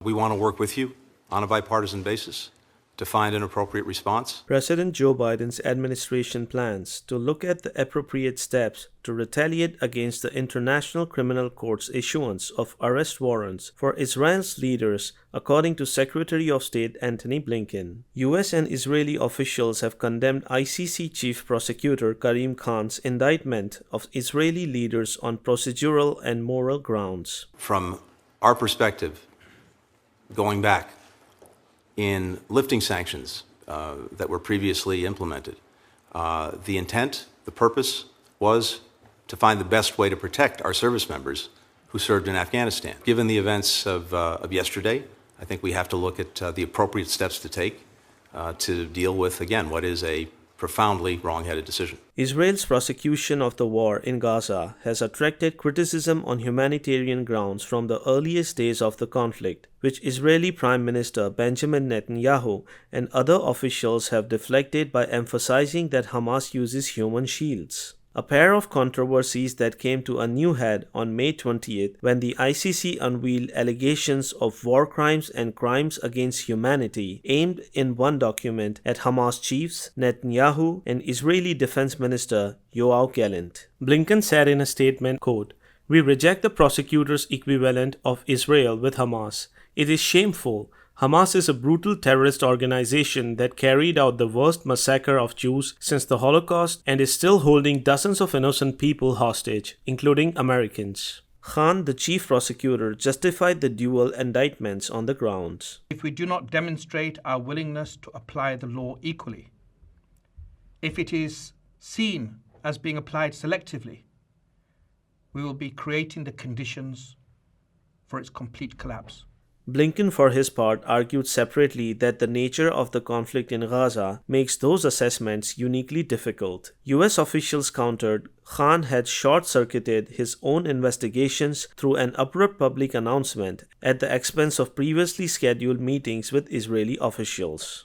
We want to work with you on a bipartisan basis to find an appropriate response. President Joe Biden's administration plans to look at the appropriate steps to retaliate against the International Criminal Court's issuance of arrest warrants for Israel's leaders, according to Secretary of State Antony Blinken. US and Israeli officials have condemned ICC Chief Prosecutor Karim Khan's indictment of Israeli leaders on procedural and moral grounds. From our perspective, going back in lifting sanctions that were previously implemented, the intent, the purpose was to find the best way to protect our service members who served in Afghanistan. Given the events of yesterday, I think we have to look at the appropriate steps to take to deal with, again, what is a profoundly wrong-headed decision. Israel's prosecution of the war in Gaza has attracted criticism on humanitarian grounds from the earliest days of the conflict, which Israeli Prime Minister Benjamin Netanyahu and other officials have deflected by emphasizing that Hamas uses human shields. A pair of controversies that came to a new head on May 20th when the ICC unveiled allegations of war crimes and crimes against humanity aimed in one document at Hamas chiefs, Netanyahu, and Israeli Defense Minister Yoav Gallant. Blinken said in a statement, quote, "We reject the prosecutor's equivalent of Israel with Hamas. It is shameful. Hamas is a brutal terrorist organization that carried out the worst massacre of Jews since the Holocaust and is still holding dozens of innocent people hostage, including Americans." Khan, the chief prosecutor, justified the dual indictments on the grounds. If we do not demonstrate our willingness to apply the law equally, if it is seen as being applied selectively, we will be creating the conditions for its complete collapse. Blinken, for his part, argued separately that the nature of the conflict in Gaza makes those assessments uniquely difficult. US officials countered Khan had short-circuited his own investigations through an abrupt public announcement at the expense of previously scheduled meetings with Israeli officials.